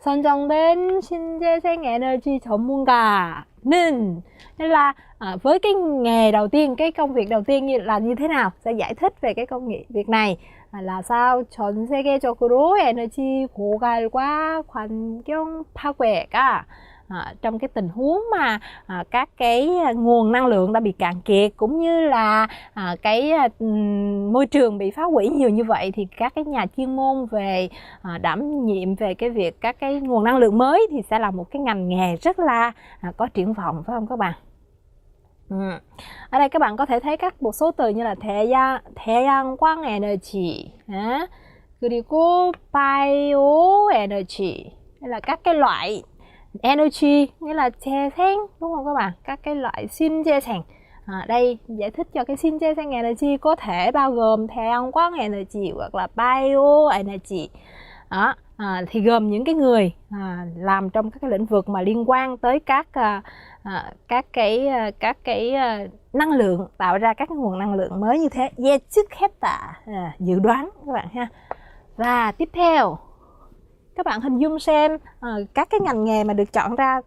[SPEAKER 2] 선정된 신재생 에너지 전문가는, nên là với cái nghề đầu tiên, cái công việc đầu tiên là như thế nào? Sẽ giải thích về cái công việc này là sao? 전 세계적으로 에너지 고갈과 환경 파괴가 trong cái tình huống mà các cái nguồn năng lượng đã bị cạn kiệt cũng như là cái môi trường bị phá hủy nhiều như vậy, thì các cái nhà chuyên môn về đảm nhiệm về cái việc các cái nguồn năng lượng mới thì sẽ là một cái ngành nghề rất là có triển vọng, phải không các bạn? Ở đây các bạn có thể thấy một số từ như là 태양광 에너지, 그리고 바이오 에너지, đây là các cái loại energy, nghĩa là 재생, đúng không các bạn? Các cái loại 신재생. Đây giải thích cho cái 신재생 energy có thể bao gồm 태양광 energy hoặc là bio energy. thì gồm những cái người làm trong các cái lĩnh vực mà liên quan tới các cái năng lượng, tạo ra các cái nguồn năng lượng mới như thế. 예측했다, dự đoán các bạn ha. Và tiếp theo các bạn hình dung xem các cái ngành nghề mà được chọn ra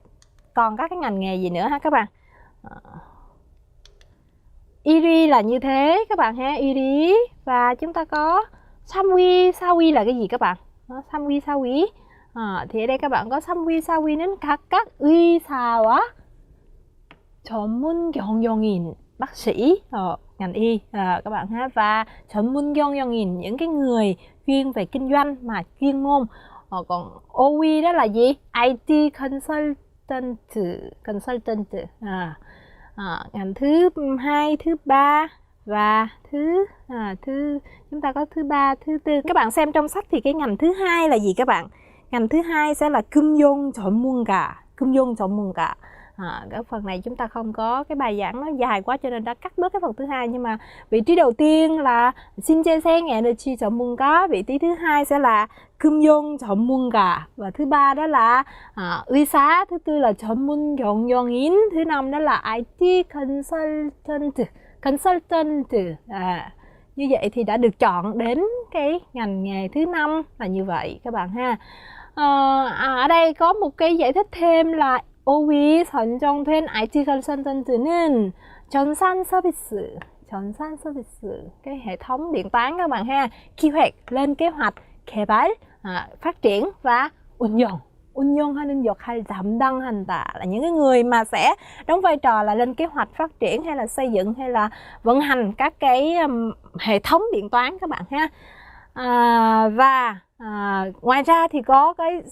[SPEAKER 2] còn các cái ngành nghề gì nữa ha các bạn. Iri là như thế các bạn ha, Iri. Và chúng ta có Samwi, Sawi là cái gì các bạn? Samwi, Sawi. Thì ở đây các bạn có Samwi, Sawi는 각각 의사와 전문 경영인, bác sĩ, ngành y các bạn ha. Và 전문 경영인, những cái người chuyên về kinh doanh mà chuyên môn. Còn OE đó là gì? IT consultant, ngành thứ hai, thứ ba và chúng ta có thứ ba, thứ tư. Các bạn xem trong sách thì cái ngành thứ hai là gì các bạn? Ngành thứ hai sẽ là 금융 전문가. Cái phần này chúng ta không có, cái bài giảng nó dài quá cho nên đã cắt bớt cái phần thứ hai. Nhưng mà vị trí đầu tiên là 신재생 에너지 전문가, vị trí thứ hai sẽ là 금융 전문가, và thứ ba đó là 의사, thứ tư là 전문 경영인, thứ năm đó là IT consultant. Như vậy thì đã được chọn đến cái ngành nghề thứ năm là như vậy các bạn ha. Ở đây có một cái giải thích thêm là OE 선정된 IT consultant는 전산 서비스, cái hệ thống điện toán các bạn ha. 기획, lên kế hoạch, 개발, phát triển, và 운영하는 역할 담당한다, là những cái người mà sẽ đóng vai trò là lên kế hoạch, phát triển hay là xây dựng hay là vận hành các cái hệ thống điện toán các bạn ha. Ngoài ra thì có cái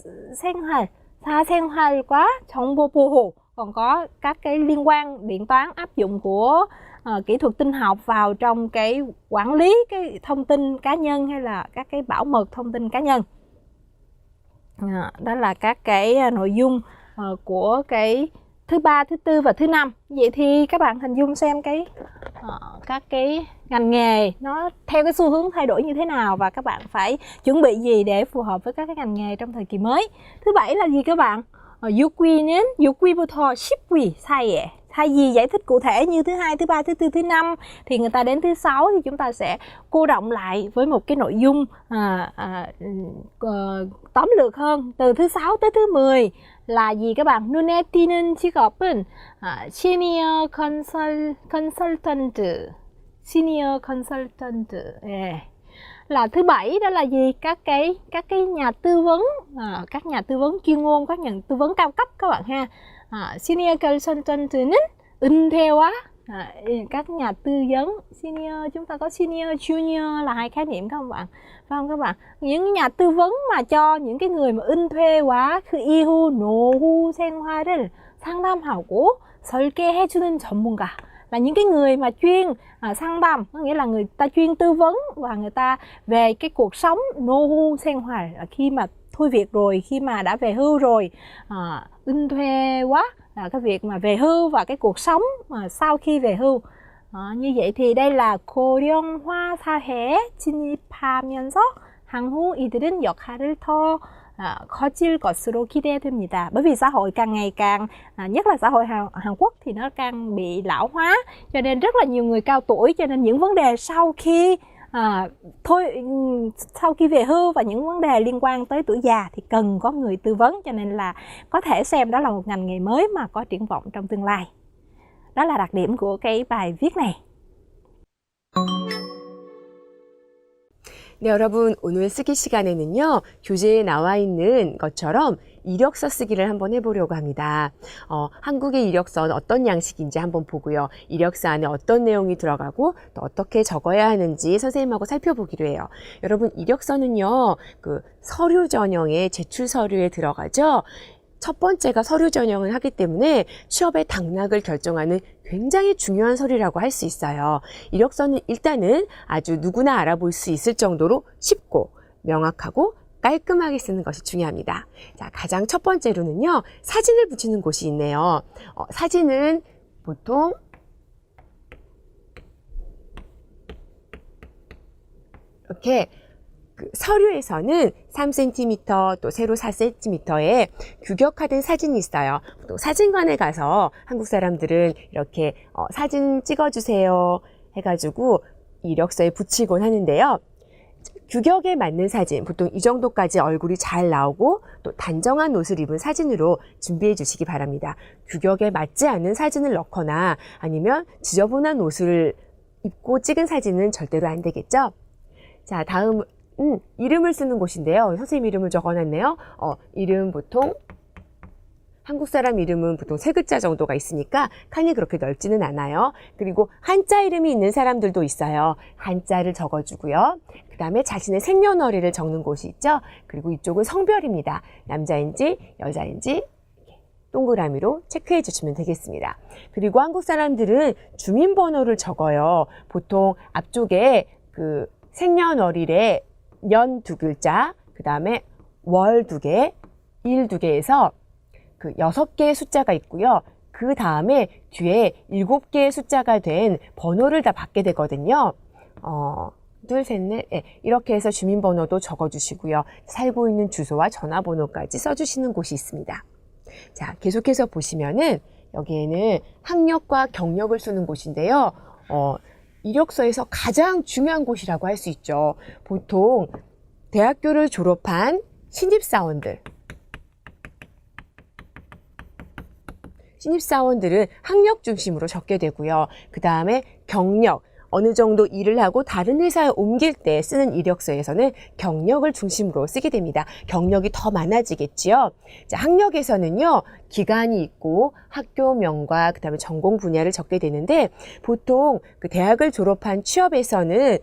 [SPEAKER 2] 사생활과 정보보호, còn có các cái liên quan điện toán, áp dụng của kỹ thuật tin học vào trong cái quản lý cái thông tin cá nhân hay là các cái bảo mật thông tin cá nhân. Đó là các cái nội dung của cái thứ ba, thứ tư và thứ năm. Vậy thì các bạn hình dung xem các cái ngành nghề nó theo cái xu hướng thay đổi như thế nào, và các bạn phải chuẩn bị gì để phù hợp với các cái ngành nghề trong thời kỳ mới. Thứ bảy là gì các bạn? 6위부터 10위 사이에. Thay vì giải thích cụ thể như thứ hai, thứ ba, thứ tư, thứ năm thì người ta đến thứ sáu thì chúng ta sẽ cô động lại với một cái nội dung tóm lược hơn. Từ thứ 6 tới thứ 10 là gì các bạn? 눈에 띄는 직업은 senior consultant. Là thứ bảy đó là gì? Các cái nhà tư vấn, các nhà tư vấn chuyên môn, các nhà tư vấn cao cấp các bạn ha. Senior consultant는 은퇴와 các nhà tư vấn. Senior, chúng ta có senior, junior là hai khái niệm các bạn, phải không các bạn? Những nhà tư vấn mà cho những cái người mà 은퇴와 그 이후 노후 생활을 상담하고 설계해주는 전문가, là những cái người mà chuyên 상담, có nghĩa là người ta chuyên tư vấn và người ta về cái cuộc sống 노후 생활, khi mà thôi việc rồi, khi mà đã về hưu rồi. 은퇴와 là cái việc mà về hưu và cái cuộc sống mà sau khi về hưu. Như vậy thì đây là 고령화 사회에 진입하면서 향후 이들은 역할을 더 커질 것으로 기대됩니다. Bởi vì xã hội càng ngày càng, nhất là xã hội Hàn Quốc thì nó càng bị lão hóa, cho nên rất là nhiều người cao tuổi, cho nên những vấn đề sau khi về hưu và những vấn đề liên quan tới tuổi già thì cần có người tư vấn, cho nên là có thể xem đó là một ngành nghề mới mà có triển vọng trong tương lai. Đó là đặc điểm của cái bài viết này.
[SPEAKER 1] 네, 여러분, 오늘 쓰기 시간에는요, 교재에 나와 있는 것처럼 이력서 쓰기를 한번 해보려고 합니다. 한국의 이력서는 어떤 양식인지 한번 보고요. 이력서 안에 어떤 내용이 들어가고 또 어떻게 적어야 하는지 선생님하고 살펴보기로 해요. 여러분, 이력서는요, 그 서류 전형에 제출 서류에 들어가죠. 첫 번째가 서류 전형을 하기 때문에 취업의 당락을 결정하는 굉장히 중요한 서류라고 할 수 있어요. 이력서는 일단은 아주 누구나 알아볼 수 있을 정도로 쉽고 명확하고 깔끔하게 쓰는 것이 중요합니다. 자, 가장 첫 번째로는요, 사진을 붙이는 곳이 있네요. 사진은 보통 이렇게 그 서류에서는 3cm 또 세로 4cm의 규격화된 사진이 있어요. 또 사진관에 가서 한국 사람들은 이렇게 사진 찍어주세요 해가지고 이력서에 붙이곤 하는데요. 규격에 맞는 사진, 보통 이 정도까지 얼굴이 잘 나오고 또 단정한 옷을 입은 사진으로 준비해 주시기 바랍니다. 규격에 맞지 않는 사진을 넣거나 아니면 지저분한 옷을 입고 찍은 사진은 절대로 안 되겠죠? 자, 다음 이름을 쓰는 곳인데요. 선생님 이름을 적어놨네요. 이름 보통 한국 사람 이름은 보통 3글자 정도가 있으니까 칸이 그렇게 넓지는 않아요. 그리고 한자 이름이 있는 사람들도 있어요. 한자를 적어주고요. 그 다음에 자신의 생년월일을 적는 곳이 있죠. 그리고 이쪽은 성별입니다. 남자인지 여자인지 동그라미로 체크해 주시면 되겠습니다. 그리고 한국 사람들은 주민번호를 적어요. 보통 앞쪽에 그 생년월일에 년 2글자, 그 다음에 월 2개, 일 2개에서 그 6개의 숫자가 있고요. 그 다음에 뒤에 7개의 숫자가 된 번호를 다 받게 되거든요. 둘, 셋, 넷, 이렇게 해서 주민번호도 적어주시고요. 살고 있는 주소와 전화번호까지 써주시는 곳이 있습니다. 자, 계속해서 보시면은 여기에는 학력과 경력을 쓰는 곳인데요. 이력서에서 가장 중요한 곳이라고 할 수 있죠. 보통 대학교를 졸업한 신입사원들은 학력 중심으로 적게 되고요. 그 다음에 경력, 어느 정도 일을 하고 다른 회사에 옮길 때 쓰는 이력서에서는 경력을 중심으로 쓰게 됩니다. 경력이 더 많아지겠지요. 자, 학력에서는요, 기간이 있고 학교명과 그 다음에 전공 분야를 적게 되는데 보통 그 대학을 졸업한 취업에서는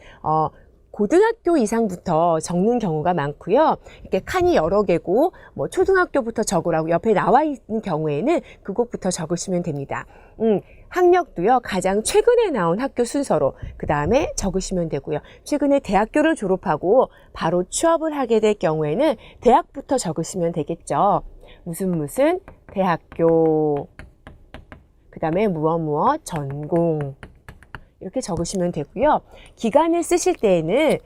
[SPEAKER 1] 고등학교 이상부터 적는 경우가 많고요. 이렇게 칸이 여러 개고 뭐 초등학교부터 적으라고 옆에 나와 있는 경우에는 그것부터 적으시면 됩니다. 학력도요. 가장 최근에 나온 학교 순서로 그 다음에 적으시면 되고요. 최근에 대학교를 졸업하고 바로 취업을 하게 될 경우에는 대학부터 적으시면 되겠죠. 무슨 대학교, 그 다음에 무엇 전공 이렇게 적으시면 되고요. 기간을 쓰실 때에는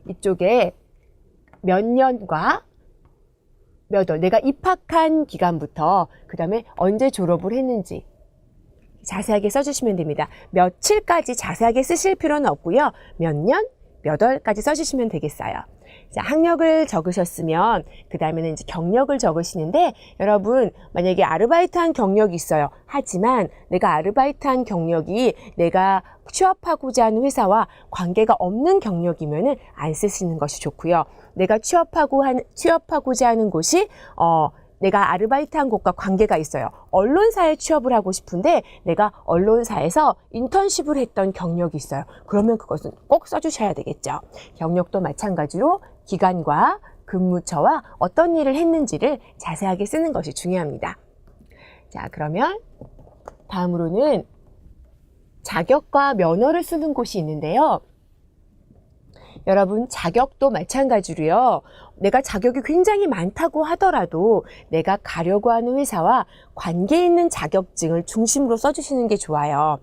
[SPEAKER 1] 이쪽에 몇 년과 몇 월, 내가 입학한 기간부터 그 다음에 언제 졸업을 했는지 자세하게 써주시면 됩니다. 며칠까지 자세하게 쓰실 필요는 없고요. 몇 년, 몇 월까지 써주시면 되겠어요. 자, 학력을 적으셨으면 그 다음에는 이제 경력을 적으시는데 여러분 만약에 아르바이트한 경력이 있어요. 하지만 내가 아르바이트한 경력이 내가 취업하고자 하는 회사와 관계가 없는 경력이면은 안 쓰시는 것이 좋고요. 내가 취업하고자 하는 곳이 내가 아르바이트한 곳과 관계가 있어요. 언론사에 취업을 하고 싶은데 내가 언론사에서 인턴십을 했던 경력이 있어요. 그러면 그것은 꼭 써주셔야 되겠죠. 경력도 마찬가지로 기간과 근무처와 어떤 일을 했는지를 자세하게 쓰는 것이 중요합니다. 자, 그러면 다음으로는 자격과 면허를 쓰는 곳이 있는데요. 여러분 자격도 마찬가지로요. 내가 자격이 굉장히 많다고 하더라도 내가 가려고 하는 회사와 관계 있는 자격증을 중심으로 써주시는 게 좋아요.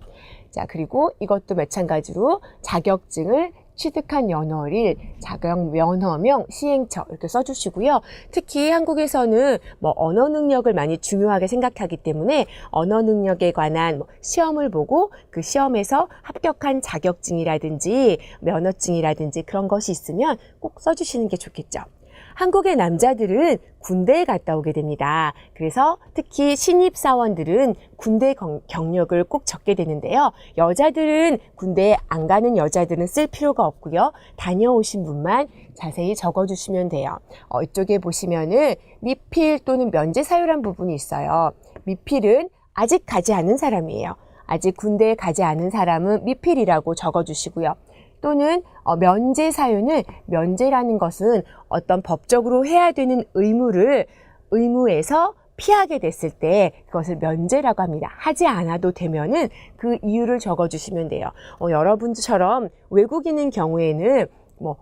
[SPEAKER 1] 자, 그리고 이것도 마찬가지로 자격증을 취득한 연월일, 자격 면허명, 시행처 이렇게 써주시고요. 특히 한국에서는 언어 능력을 많이 중요하게 생각하기 때문에 언어 능력에 관한 시험을 보고 그 시험에서 합격한 자격증이라든지 면허증이라든지 그런 것이 있으면 꼭 써주시는 게 좋겠죠. 한국의 남자들은 군대에 갔다 오게 됩니다. 그래서 특히 신입사원들은 군대 경력을 꼭 적게 되는데요. 여자들은 군대에 안 가는 여자들은 쓸 필요가 없고요. 다녀오신 분만 자세히 적어주시면 돼요. 이쪽에 보시면은 미필 또는 면제 사유란 부분이 있어요. 미필은 아직 가지 않은 사람이에요. 아직 군대에 가지 않은 사람은 미필이라고 적어주시고요. 또는 면제 사유는 면제라는 것은 어떤 법적으로 해야 되는 의무에서 피하게 됐을 때 그것을 면제라고 합니다. 하지 않아도 되면은 그 이유를 적어주시면 돼요. 여러분처럼 외국인인 경우에는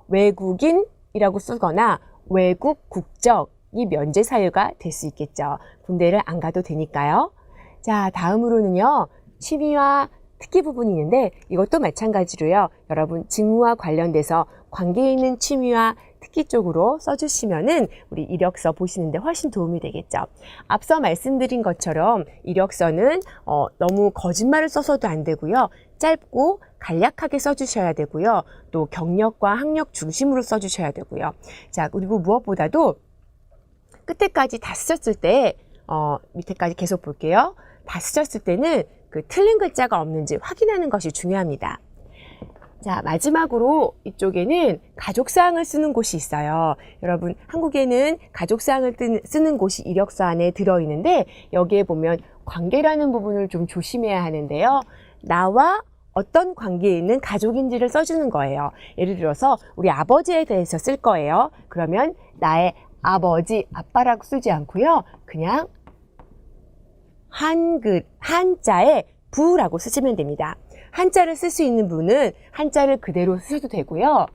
[SPEAKER 1] 외국인이라고 쓰거나 외국 국적이 면제 사유가 될 수 있겠죠. 군대를 안 가도 되니까요. 자, 다음으로는요. 취미와 특기 부분이 있는데 이것도 마찬가지로요. 여러분 직무와 관련돼서 관계에 있는 취미와 특기 쪽으로 써주시면은 우리 이력서 보시는데 훨씬 도움이 되겠죠. 앞서 말씀드린 것처럼 이력서는 너무 거짓말을 써서도 안 되고요. 짧고 간략하게 써주셔야 되고요. 또 경력과 학력 중심으로 써주셔야 되고요. 자, 그리고 무엇보다도 끝에까지 다 쓰셨을 때, 밑에까지 계속 볼게요. 다 쓰셨을 때는 그 틀린 글자가 없는지 확인하는 것이 중요합니다. 자, 마지막으로 이쪽에는 가족사항을 쓰는 곳이 있어요. 여러분, 한국에는 가족사항을 쓰는 곳이 이력서 안에 들어있는데 여기에 보면 관계라는 부분을 좀 조심해야 하는데요. 나와 어떤 관계에 있는 가족인지를 써주는 거예요. 예를 들어서 우리 아버지에 대해서 쓸 거예요. 그러면 나의 아버지, 아빠라고 쓰지 않고요. 그냥 한자에 부라고 쓰시면 됩니다. 한자를 쓸 수 있는 분은 한자를 그대로 쓰셔도 되고요.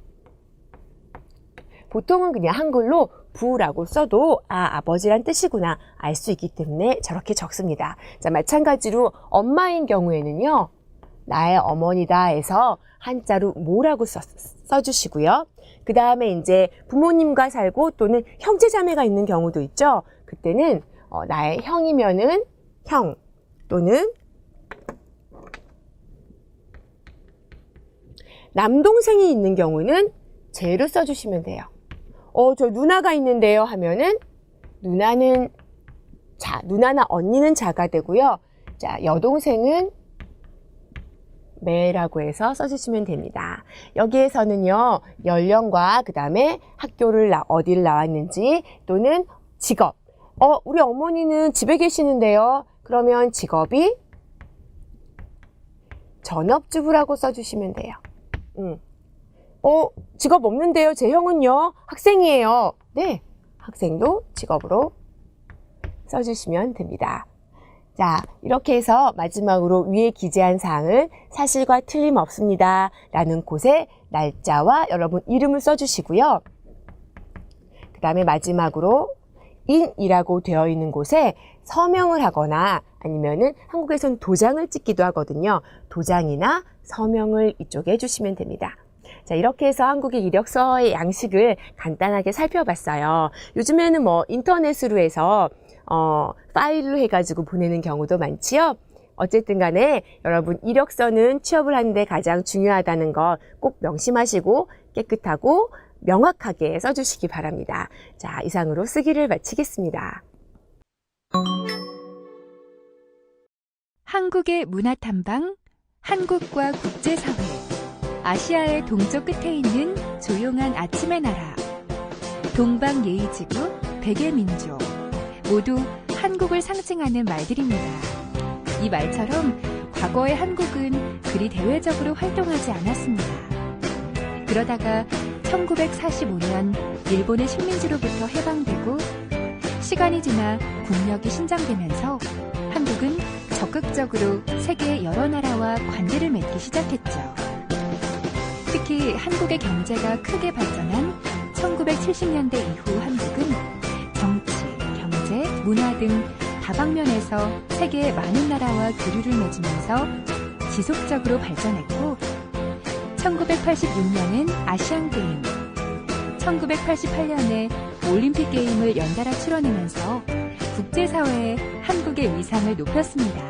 [SPEAKER 1] 보통은 그냥 한글로 부라고 써도 아버지란 뜻이구나 알 수 있기 때문에 저렇게 적습니다. 자, 마찬가지로 엄마인 경우에는요. 나의 어머니다 해서 한자로 뭐라고 써주시고요. 그 다음에 이제 부모님과 살고 또는 형제자매가 있는 경우도 있죠. 그때는 나의 형이면은 형 또는 남동생이 있는 경우는 제로 써주시면 돼요. 저 누나가 있는데요 하면은 누나는 자, 누나나 언니는 자가 되고요. 자, 여동생은 매라고 해서 써주시면 됩니다. 여기에서는요, 연령과 그 다음에 학교를 어디를 나왔는지 또는 직업. 우리 어머니는 집에 계시는데요. 그러면 직업이 전업주부라고 써주시면 돼요. 직업 없는데요. 제 형은요, 학생이에요. 네, 학생도 직업으로 써주시면 됩니다. 자, 이렇게 해서 마지막으로 위에 기재한 사항을 사실과 틀림없습니다 라는 곳에 날짜와 여러분 이름을 써주시고요. 그 다음에 마지막으로 인이라고 되어 있는 곳에 서명을 하거나 아니면은 한국에서는 도장을 찍기도 하거든요. 도장이나 서명을 이쪽에 해주시면 됩니다. 자, 이렇게 해서 한국의 이력서의 양식을 간단하게 살펴봤어요. 요즘에는 인터넷으로 해서 파일로 해가지고 보내는 경우도 많지요. 어쨌든 간에 여러분 이력서는 취업을 하는데 가장 중요하다는 거 꼭 명심하시고 깨끗하고 명확하게 써주시기 바랍니다. 자, 이상으로 쓰기를 마치겠습니다.
[SPEAKER 4] 한국의 문화탐방, 한국과 국제사회, 아시아의 동쪽 끝에 있는 조용한 아침의 나라, 동방예의지구, 백예민족, 모두 한국을 상징하는 말들입니다. 이 말처럼 과거의 한국은 그리 대외적으로 활동하지 않았습니다. 그러다가 1945년 일본의 식민지로부터 해방되고 시간이 지나 국력이 신장되면서 한국은 적극적으로 세계 여러 나라와 관계를 맺기 시작했죠. 특히 한국의 경제가 크게 발전한 1970년대 이후 한국은 정치, 경제, 문화 등 다방면에서 세계의 많은 나라와 교류를 맺으면서 지속적으로 발전했고 1986년엔 아시안게임, 1988년에 올림픽 게임을 연달아 치러내면서 국제사회에 한국의 위상을 높였습니다.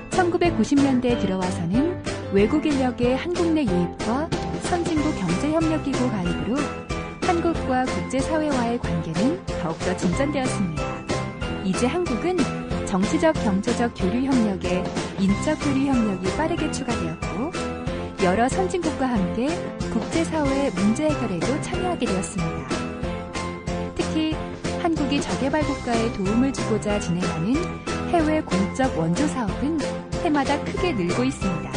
[SPEAKER 4] 1990년대에 들어와서는 외국 인력의 한국 내 유입과 선진국 경제협력기구 가입으로 한국과 국제사회와의 관계는 더욱더 진전되었습니다. 이제 한국은 정치적, 경제적 교류협력에 인적 교류협력이 빠르게 추가되었고 여러 선진국과 함께 국제사회의 문제 해결에도 참여하게 되었습니다. 특히 한국이 저개발 국가에 도움을 주고자 진행하는 해외 공적 원조 사업은 해마다 크게 늘고 있습니다.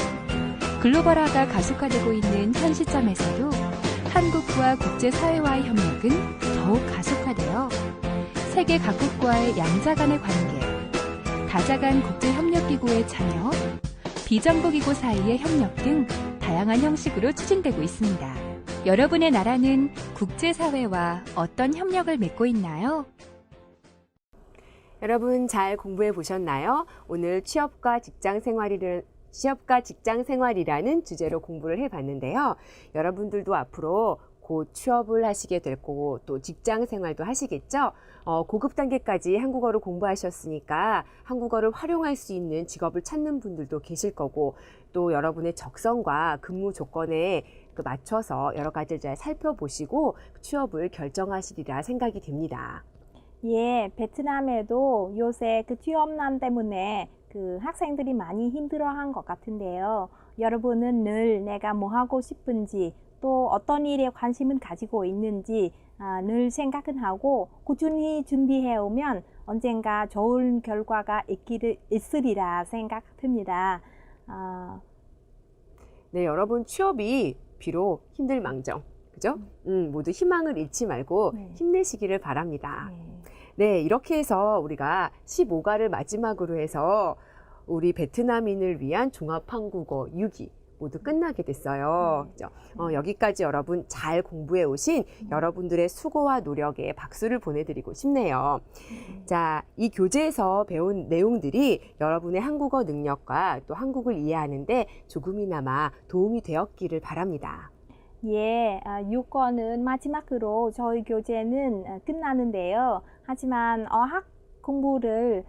[SPEAKER 4] 글로벌화가 가속화되고 있는 현 시점에서도 한국과 국제사회와의 협력은 더욱 가속화되어 세계 각국과의 양자 간의 관계, 다자 간 국제협력기구의 참여, 비정부기구 사이의 협력 등 다양한 형식으로 추진되고 있습니다. 여러분의 나라는 국제사회와 어떤 협력을 맺고 있나요?
[SPEAKER 1] 여러분 잘 공부해 보셨나요? 오늘 취업과 직장 취업과 직장 생활이라는 주제로 공부를 해봤는데요. 여러분들도 앞으로 곧 취업을 하시게 될 거고 또 직장 생활도 하시겠죠. 고급 단계까지 한국어를 공부하셨으니까 한국어를 활용할 수 있는 직업을 찾는 분들도 계실 거고 또 여러분의 적성과 근무 조건에 맞춰서 여러 가지를 잘 살펴보시고 취업을 결정하시리라 생각이 됩니다.
[SPEAKER 2] 예, 베트남에도 요새 그 취업난 때문에 그 학생들이 많이 힘들어한 것 같은데요. 여러분은 늘 내가 뭐 하고 싶은지 또 어떤 일에 관심을 가지고 있는지 늘 생각은 하고 꾸준히 준비해 오면 언젠가 좋은 결과가 있으리라 생각됩니다.
[SPEAKER 1] 네, 여러분 취업이 비록 힘들망정, 그죠? 모두 희망을 잃지 말고
[SPEAKER 2] 네.
[SPEAKER 1] 힘내시기를 바랍니다.
[SPEAKER 2] 네.
[SPEAKER 1] 네, 이렇게 해서 우리가 15가를 마지막으로 해서 우리 베트남인을 위한 종합한국어 6기 모두 끝나게 됐어요. 그죠? 여기까지 여러분 잘 공부해 오신 여러분들의 수고와 노력에 박수를 보내드리고 싶네요. 자, 이 교재에서 배운 내용들이 여러분의 한국어 능력과 또 한국을 이해하는데 조금이나마 도움이 되었기를 바랍니다.
[SPEAKER 2] 예, 6권은 마지막으로 저희 교재는 끝나는데요. 하지만 어학 공부를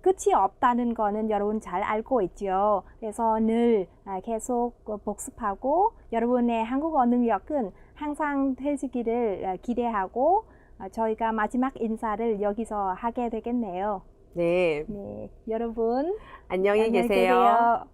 [SPEAKER 2] 끝이 없다는 거는 여러분 잘 알고 있죠. 그래서 늘 계속 복습하고 여러분의 한국어 능력은 항상 되시기를 기대하고 저희가 마지막 인사를 여기서 하게 되겠네요.
[SPEAKER 1] 네,
[SPEAKER 2] 네, 여러분
[SPEAKER 1] 안녕히 계세요.
[SPEAKER 2] 계세요.